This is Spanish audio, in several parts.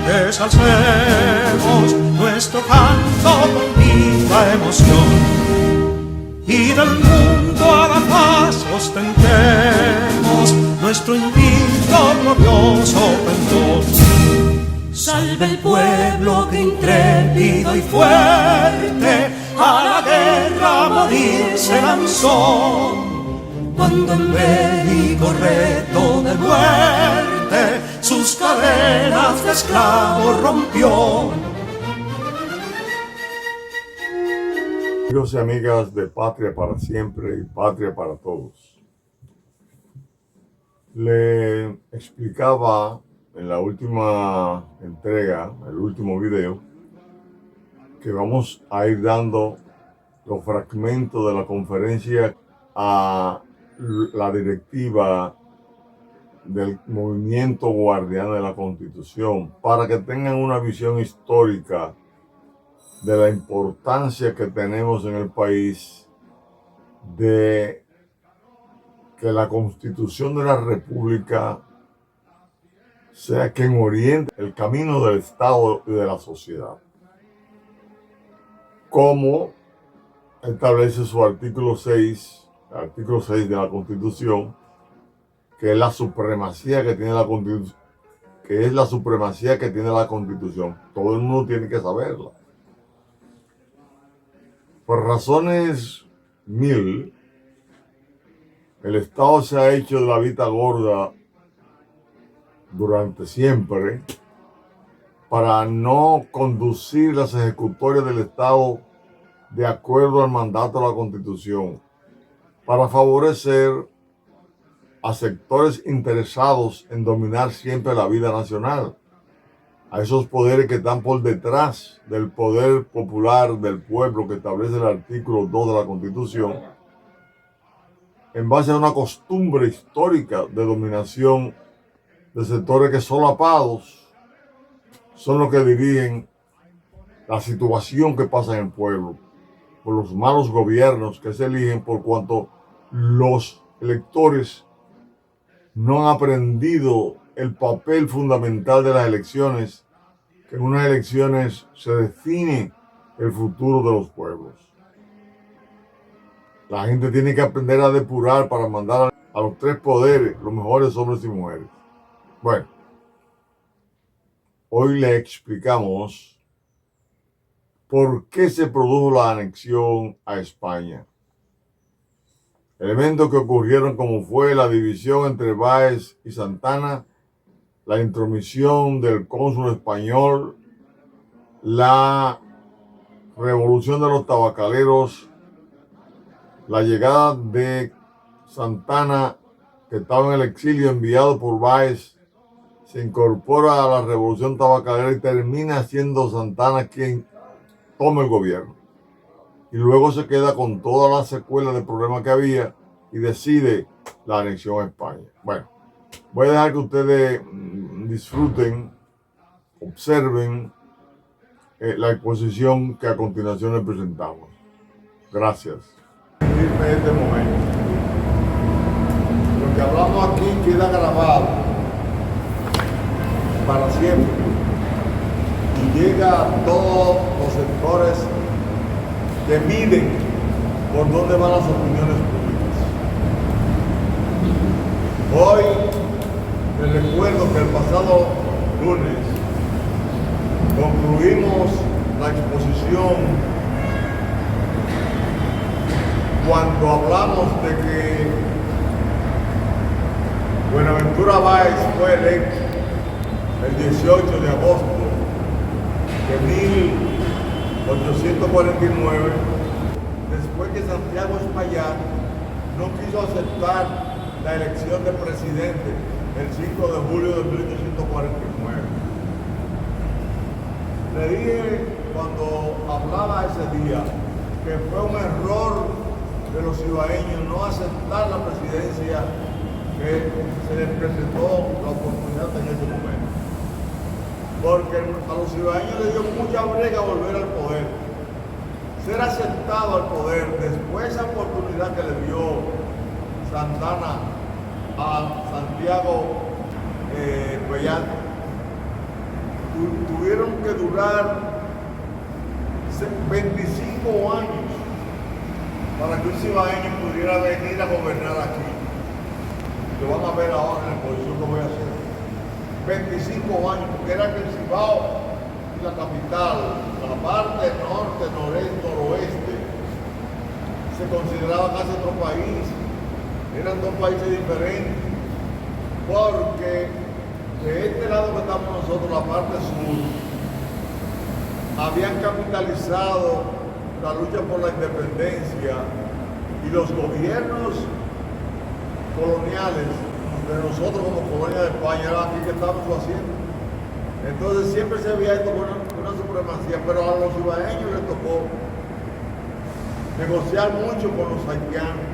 Desalcemos nuestro canto con viva emoción y del mundo a la paz ostentemos nuestro invicto glorioso pendón. Salve el pueblo que intrépido y fuerte a la guerra a morir se lanzó, cuando en bélico reto de muerte sus cadenas de esclavos rompió. Amigos y amigas de Patria para Siempre y Patria para Todos, le explicaba en la última entrega, el último video, que vamos a ir dando los fragmentos de la conferencia a la directiva del movimiento guardián de la Constitución, para que tengan una visión histórica de la importancia que tenemos en el país de que la Constitución de la República sea quien oriente el camino del Estado y de la sociedad, como establece su artículo 6, el artículo 6 de la Constitución, que es la supremacía que tiene la Constitución, Todo el mundo tiene que saberla. Por razones mil, el Estado se ha hecho de la vista gorda durante siempre para no conducir las ejecutorias del Estado de acuerdo al mandato de la Constitución, para favorecer a sectores interesados en dominar siempre la vida nacional, a esos poderes que están por detrás del poder popular del pueblo que establece el artículo 2 de la Constitución, en base a una costumbre histórica de dominación de sectores que solapados son los que dirigen la situación que pasa en el pueblo, por los malos gobiernos que se eligen, por cuanto los electores no han aprendido el papel fundamental de las elecciones, que en unas elecciones se define el futuro de los pueblos. La gente tiene que aprender a depurar para mandar a los tres poderes, los mejores hombres y mujeres. Bueno, hoy le explicamos por qué se produjo la anexión a España. Elementos que ocurrieron como fue la división entre Báez y Santana, la intromisión del cónsul español, la revolución de los tabacaleros, la llegada de Santana, que estaba en el exilio enviado por Báez, se incorpora a la revolución tabacalera y termina siendo Santana quien toma el gobierno. Y luego se queda con toda la secuela de problemas que había y decide la anexión a España. Bueno, voy a dejar que ustedes disfruten, observen la exposición que a continuación les presentamos. Gracias. En este momento, lo que hablamos aquí queda grabado para siempre y llega a todos los sectores que miden por dónde van las opiniones públicas. Hoy les recuerdo que el pasado lunes concluimos la exposición cuando hablamos de que Buenaventura Báez fue electo el 18 de agosto de 1849, después que Santiago Espaillat no quiso aceptar la elección de presidente el 5 de julio de 1849. Le dije cuando hablaba ese día que fue un error de los cibaeños no aceptar la presidencia que se les presentó la oportunidad en ese momento, porque a los cibaeños les dio mucha brega volver al poder, ser aceptado al poder después de esa oportunidad que le dio Santana a Santiago Espaillat. tuvieron que durar 25 años para que un cibaeño pudiera venir a gobernar aquí. Lo van a ver ahora en la exposición que voy a hacer. 25 años, porque era que el Cibao y la capital, la parte norte, noreste, noroeste, se consideraba casi otro país. Eran dos países diferentes, porque de este lado que estamos nosotros, la parte sur, habían capitalizado la lucha por la independencia y los gobiernos coloniales de nosotros como colonia de España era aquí que estábamos haciendo. Entonces siempre se había esto con una supremacía, pero a los cibaeños les tocó negociar mucho con los haitianos.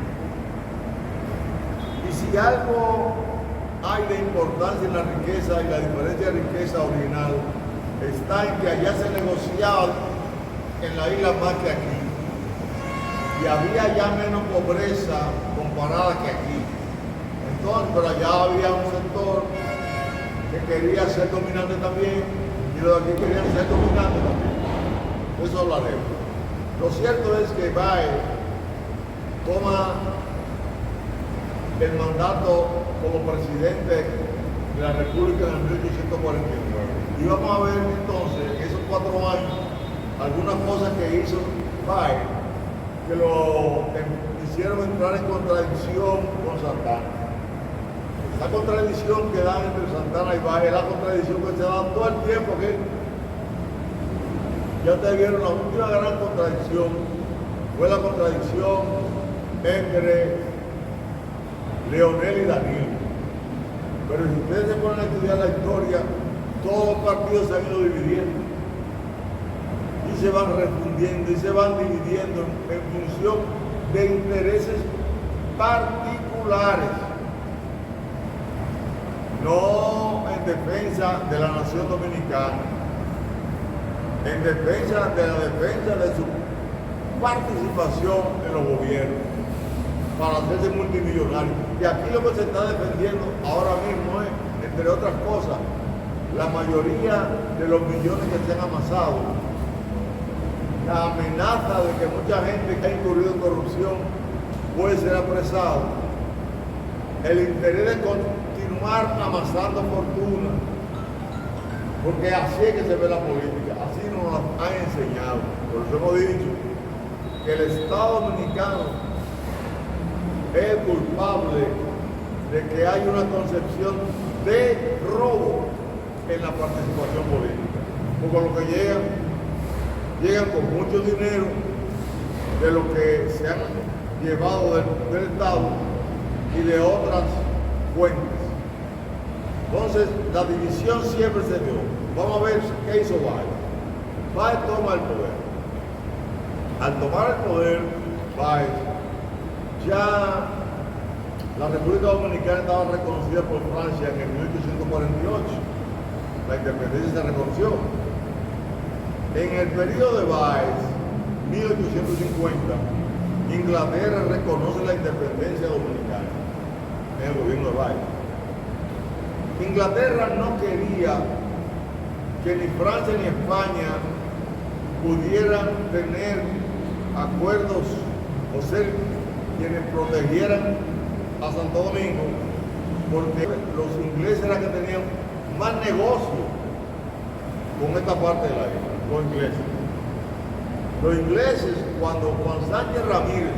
Y si algo hay de importancia en la riqueza y la diferencia de riqueza original, está en que allá se negociaba en la isla más que aquí. Y había ya menos pobreza comparada que aquí. Entonces, pero allá había un sector que quería ser dominante también y los de aquí querían ser dominantes también. De eso hablaremos. Lo cierto es que Báez toma el mandato como presidente de la República en el 1849. Y vamos a ver entonces, en esos 4 años, algunas cosas que hizo Báez que lo hicieron entrar en contradicción con Santana. La contradicción que dan entre Santana y Báez es la contradicción que se da todo el tiempo aquí. Ya ustedes vieron, la última gran contradicción fue la contradicción entre Leonel y Daniel. Pero si ustedes se ponen a estudiar la historia, todos los partidos se han ido dividiendo y se van refundiendo y se van dividiendo en función de intereses particulares, no en defensa de la nación dominicana, en defensa de su participación en los gobiernos para hacerse multimillonarios. Y aquí lo que se está defendiendo ahora mismo es, entre otras cosas, la mayoría de los millones que se han amasado, la amenaza de que mucha gente que ha incurrido en corrupción puede ser apresado, el interés de continuar amasando fortuna, porque así es que se ve la política, así nos la han enseñado. Por eso hemos dicho que el Estado dominicano es culpable de que hay una concepción de robo en la participación política, porque lo que llegan con mucho dinero de lo que se han llevado del Estado y de otras fuentes. Entonces, la división siempre se dio. Vamos a ver qué hizo Báez. Báez toma el poder. Al tomar el poder, Báez, ya la República Dominicana estaba reconocida por Francia en el 1848. La independencia se reconoció. En el periodo de Báez, 1850, Inglaterra reconoce la independencia dominicana en el gobierno de Báez. Inglaterra no quería que ni Francia ni España pudieran tener acuerdos o ser quienes protegieran a Santo Domingo, porque los ingleses eran que tenían más negocio con esta parte de la isla, los ingleses. Los ingleses, cuando Juan Sánchez Ramírez,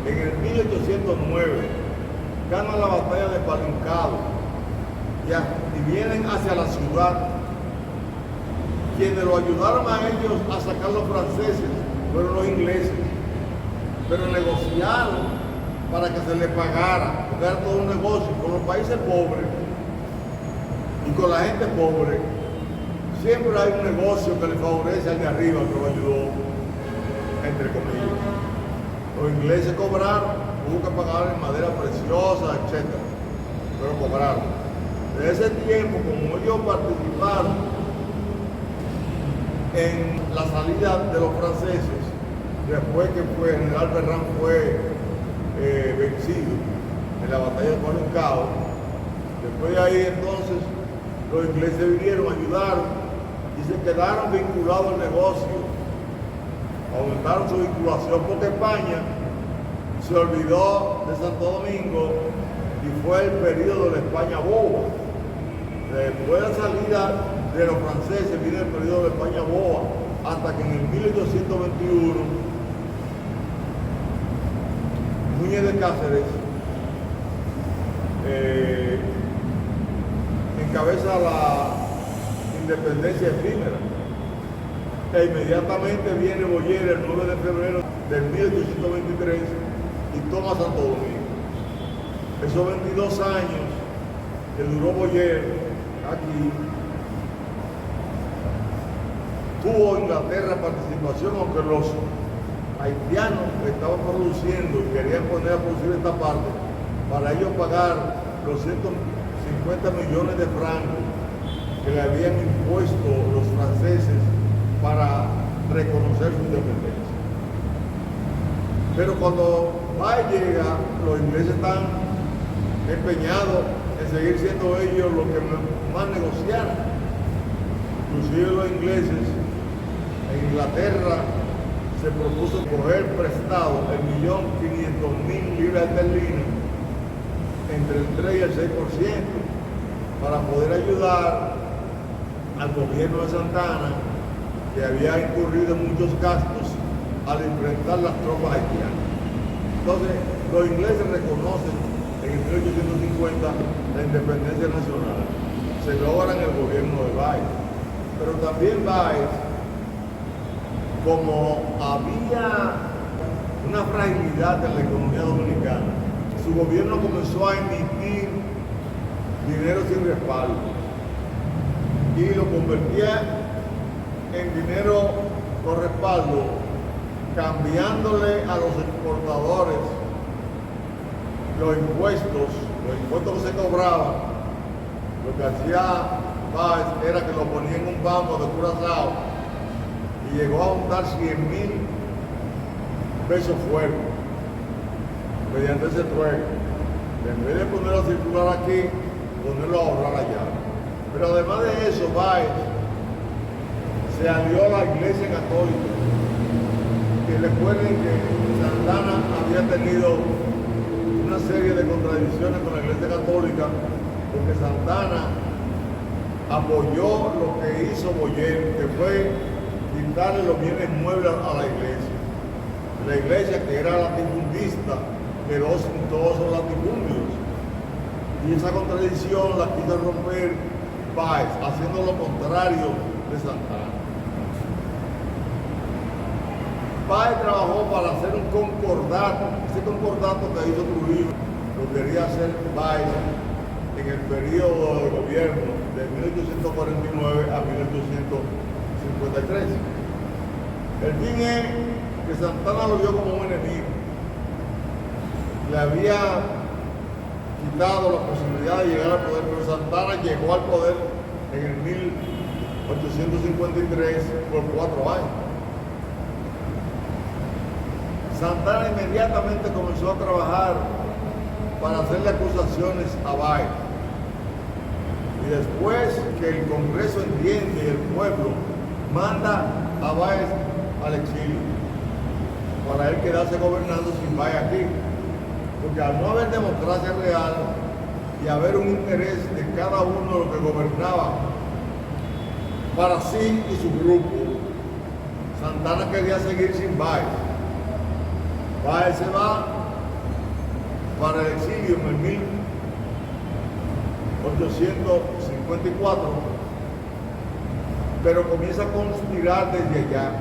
en el 1809, ganan la batalla de Palincado y vienen hacia la ciudad, quienes lo ayudaron a ellos a sacar los franceses fueron los ingleses, pero negociaron para que se les pagara, porque era todo un negocio. Con los países pobres y con la gente pobre, siempre hay un negocio que le favorece al de arriba, que lo ayudó, entre comillas. Los ingleses cobraron, hubo que pagar en madera preciosa, etc. Pero cobraron. Desde ese tiempo, como ellos participaron en la salida de los franceses, después que el general Ferrán fue vencido en la batalla de Palincado, después de ahí entonces los ingleses vinieron, ayudaron y se quedaron vinculados al negocio, aumentaron su vinculación porque España se olvidó de Santo Domingo y fue el periodo de la España boba. Después de la salida de los franceses viene el periodo de la España boba, hasta que en el 1821 Núñez de Cáceres encabeza la independencia efímera. E inmediatamente viene Boyer el 9 de febrero del 1823 y toma Santo Domingo. Esos 22 años que duró Boyer aquí, tuvo Inglaterra participación, aunque los haitianos estaban produciendo y querían poner a producir esta parte para ellos pagar los 150 millones de francos que le habían impuesto los franceses para reconocer su independencia. Pero cuando Baez llega, los ingleses están empeñados en seguir siendo ellos los que más negociaran. Inclusive los ingleses en Inglaterra se propuso coger prestado 1.500.000 libras esterlinas entre el 3 y el 6% para poder ayudar al gobierno de Santa Anna, que había incurrido en muchos gastos al enfrentar las tropas haitianas. Entonces, los ingleses reconocen en el 1850 la independencia nacional, se logra en el gobierno de Baez. Pero también Baez, como había una fragilidad en la economía dominicana, su gobierno comenzó a emitir dinero sin respaldo y lo convertía en dinero con respaldo, cambiándole a los exportadores los impuestos que se cobraban. Lo que hacía Baez era que lo ponía en un banco de Curazao y llegó a juntar 100.000 pesos fuera mediante ese trueque. En vez de ponerlo a circular aquí, ponerlo a ahorrar allá. Pero además de eso, Baez se alió a la Iglesia Católica, que recuerden que Santa Anna había tenido una serie de contradicciones con la Iglesia Católica, porque Santa Anna apoyó lo que hizo Boyer, que fue quitarle los bienes muebles a la iglesia. La iglesia, que era latifundista, quedó sin todos esos latifundios. Y esa contradicción la quiso romper Baez, haciendo lo contrario de Santa Anna. Baez trabajó para hacer un concordato. Ese concordato que hizo Trujillo lo quería hacer Baez en el periodo de gobierno de 1849 a 1853. El fin es que Santa Anna lo vio como un enemigo. Le había quitado la posibilidad de llegar al poder, pero Santa Anna llegó al poder en el 1853 por 4 años. Santa Anna inmediatamente comenzó a trabajar para hacerle acusaciones a Baez. Y después que el Congreso entiende y el pueblo manda a Baez al exilio para él quedarse gobernando sin Baez aquí. Porque al no haber democracia real y haber un interés de cada uno de los que gobernaba para sí y su grupo, Santa Anna quería seguir sin Baez. Baez se va para el exilio en el 1854, pero comienza a conspirar desde allá.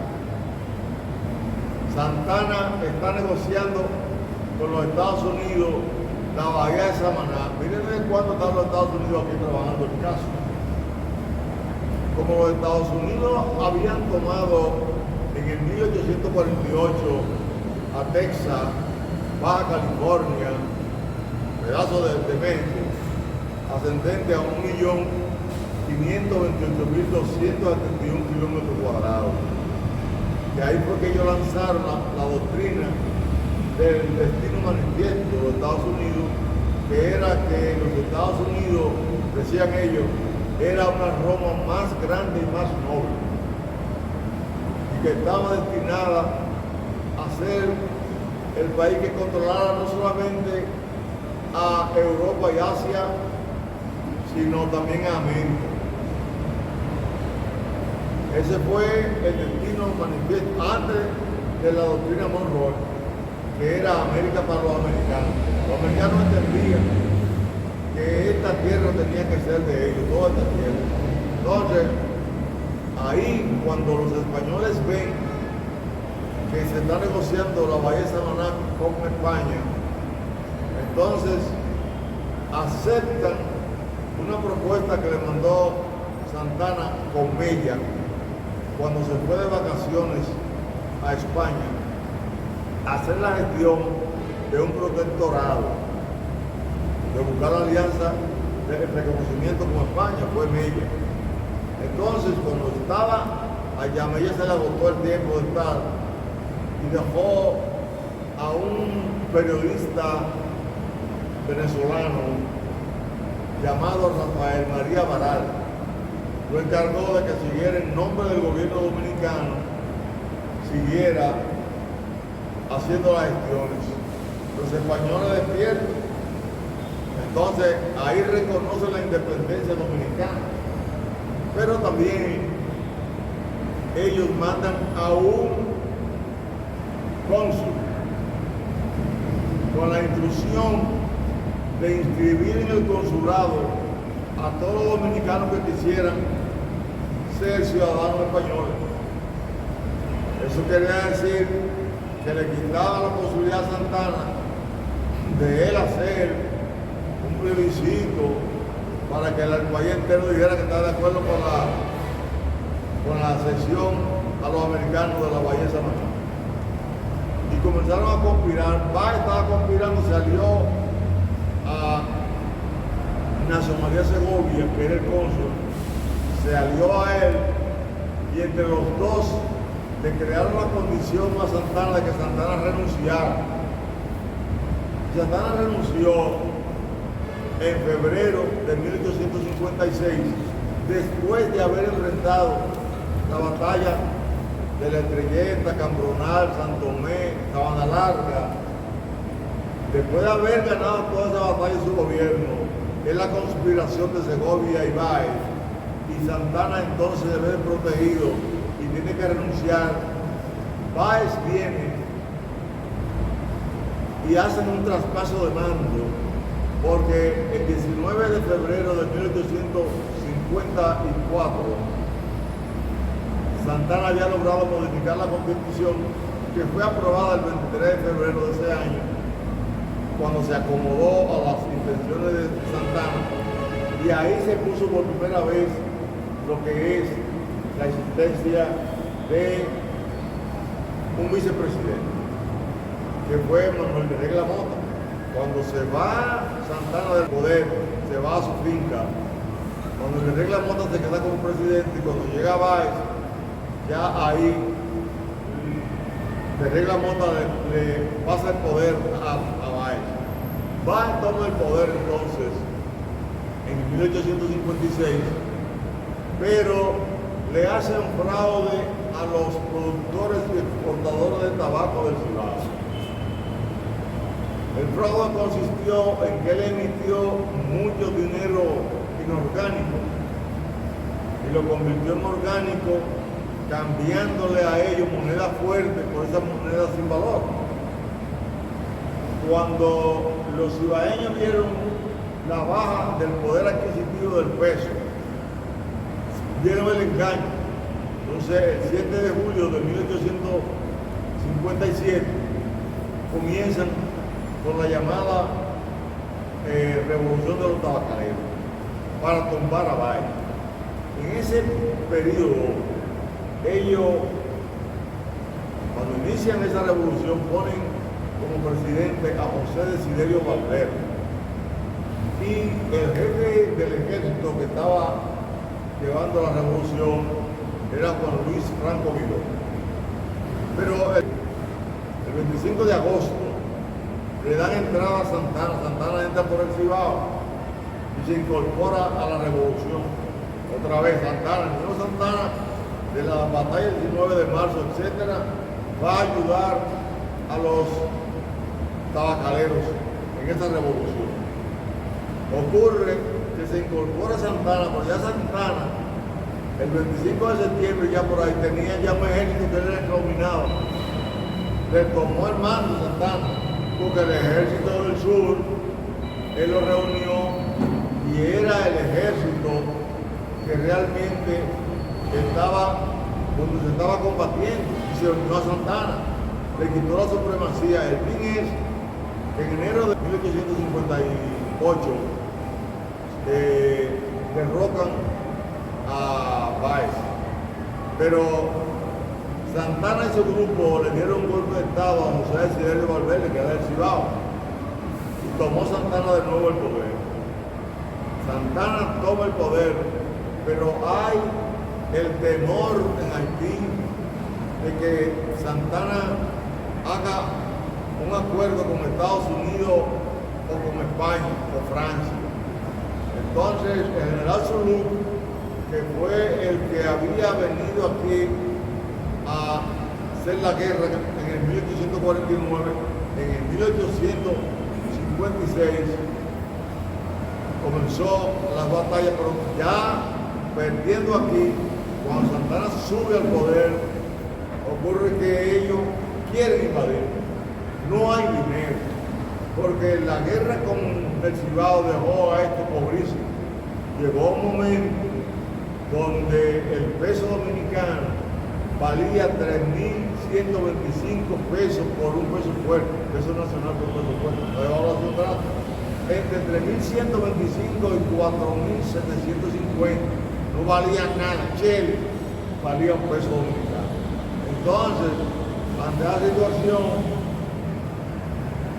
Santa Anna está negociando con los Estados Unidos la bahía de Samaná. Miren desde cuándo están los Estados Unidos aquí trabajando el caso. Como los Estados Unidos habían tomado en el 1848 a Texas, Baja California, pedazo de México, ascendente a 1.528.271 kilómetros cuadrados. Y ahí fue que ellos lanzaron la doctrina del destino manifiesto de los Estados Unidos, que era que los Estados Unidos, decían ellos, era una Roma más grande y más noble, y que estaba destinada a ser el país que controlara no solamente a Europa y Asia, sino también a América. Ese fue el destino manifiesto antes de la doctrina Monroe, que era América para los americanos. Los americanos entendían que esta tierra tenía que ser de ellos, toda esta tierra. Entonces, ahí cuando los españoles ven que se está negociando la Bahía de Samaná con España, entonces aceptan una propuesta que le mandó Santana con Mella cuando se fue de vacaciones a España, hacer la gestión de un protectorado, de buscar la alianza de reconocimiento con España, fue Mella. Entonces, cuando estaba allá, Mella se le agotó el tiempo de estar y dejó a un periodista venezolano llamado Rafael María Baral. Lo encargó de que siguiera en nombre del gobierno dominicano, siguiera haciendo las gestiones. Los españoles despiertan. Entonces, ahí reconoce la independencia dominicana. Pero también ellos mandan a un cónsul con la instrucción de inscribir en el consulado a todos los dominicanos que quisieran ser ciudadanos españoles. Eso quería decir que le quitaba la posibilidad a Santana de él hacer un plebiscito para que el país entero dijera que está de acuerdo con la cesión a los americanos de la Bahía de Samaná. Y comenzaron a conspirar. Báez estaba conspirando y salió a Ignacio María Segovia, que era el cónsul, se alió a él, y entre los dos le crearon la condición a Santana de que Santana renunciara. Santana renunció en febrero de 1856, después de haber enfrentado la batalla de la Estrelleta, Cambronal, San Tomé, Sabana Larga. Después de haber ganado toda esa batalla en su gobierno, es la conspiración de Segovia y Báez, y Santana entonces debe ser protegido y tiene que renunciar. Báez viene y hacen un traspaso de mando, porque el 19 de febrero de 1854 Santana había logrado modificar la Constitución, que fue aprobada el 23 de febrero de ese año, cuando se acomodó a las intenciones de Santana, y ahí se puso por primera vez lo que es la existencia de un vicepresidente, que fue Manuel de Regla Mota. Cuando se va Santana del poder, se va a su finca, cuando de Regla Mota se queda como presidente, y cuando llega Báez, ya ahí de Regla Mota le pasa el poder a Báez. Báez toma el poder entonces en 1856, pero le hace un fraude a los productores y exportadores de tabaco del Cibao. El fraude consistió en que él emitió mucho dinero inorgánico y lo convirtió en orgánico, cambiándole a ellos moneda fuerte por esa moneda sin valor. Cuando los cibaeños vieron la baja del poder adquisitivo del peso, vieron el engaño. Entonces, el 7 de julio de 1857 comienzan con la llamada Revolución de los Tabacaneros para tumbar a Báez. En ese periodo, ellos, cuando inician esa revolución, ponen como presidente a José Desiderio Valverde, y el jefe del ejército que estaba llevando la revolución era Juan Luis Franco Vidó. Pero el 25 de agosto le dan entrada a Santana. Santana entra por el Cibao y se incorpora a la revolución. otra vez Santana, el señor Santana de la batalla del 19 de marzo, etcétera, va a ayudar a los tabacaleros en esta revolución. Ocurre que se incorpora Santana, pero ya Santana, el 25 de septiembre ya por ahí tenía ya un ejército que él dominaba. Le tomó el mando Santana, porque el ejército del sur, él lo reunió y era el ejército que realmente estaba donde se estaba combatiendo y se unió a Santana, le quitó la supremacía. El fin es que en enero de 1858 derrocan a Báez, pero Santana y su grupo le dieron un golpe de estado a José Desiderio Valverde, que era del Cibao, y tomó Santana de nuevo el poder. Santana toma el poder, pero hay el temor en Haití de que Santana haga un acuerdo con Estados Unidos o con España o Francia. Entonces el general Zulú, que fue el que había venido aquí a hacer la guerra en el 1849, en el 1856 comenzó las batallas, pero ya perdiendo aquí, cuando Santana sube al poder, ocurre que ellos quieren invadir. No hay dinero, porque la guerra con el Cibao dejó a estos pobrísimos. Llegó un momento donde el peso dominicano valía 3.125 pesos por un peso fuerte, peso nacional por peso fuerte. La devaluación trata entre 3.125 y 4.750. No valía nada. Chile valía un peso dominicano. Entonces, ante la situación,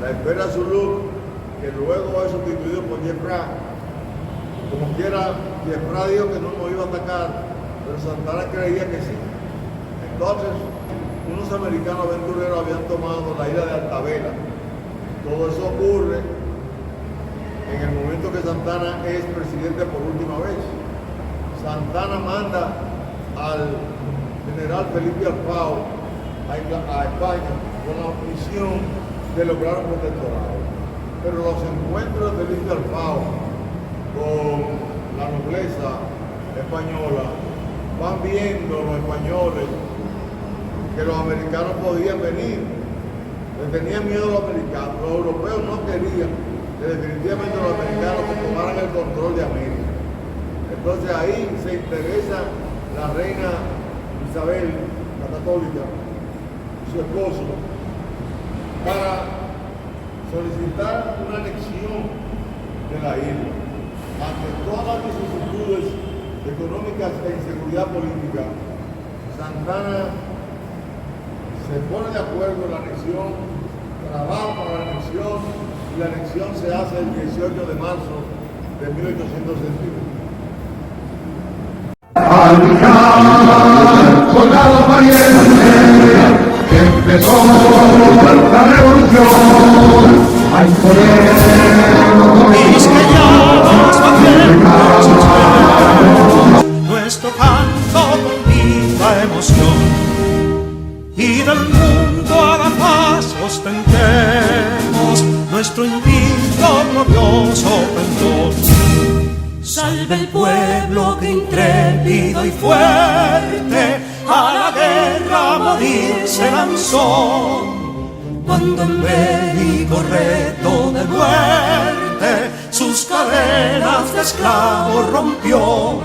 la espera Zulú, que luego es sustituido por Yepra, como quiera, Yepra dijo que no nos iba a atacar, pero Santana creía que sí. Entonces, unos americanos aventureros habían tomado la isla de Altavela. Todo eso ocurre en el momento que Santana es presidente por última vez. Santana manda al general Felipe Alfao a España con la misión de lograr un protectorado. Pero los encuentros de Felipe Alfao con la nobleza española van viendo los españoles que los americanos podían venir. Les tenían miedo a los americanos. Los europeos no querían que definitivamente los americanos tomaran el control de América. Entonces ahí se interesa la reina Isabel, la católica, su esposo, para solicitar una anexión de la isla. Ante todas las vicisitudes económicas e inseguridad política, Santana se pone de acuerdo en la anexión, trabaja para la anexión, y la anexión se hace el 18 de marzo de 1861. Soldados valientes, que empezó la revolución, hay poder. Mis callados valientes, nuestro canto con viva emoción, y del mundo a la paz ostentemos nuestro invicto glorioso pendón. Salve el pueblo que intrépido y fuerte a la guerra a morir se lanzó, cuando en bélico reto de muerte sus cadenas de esclavos rompió.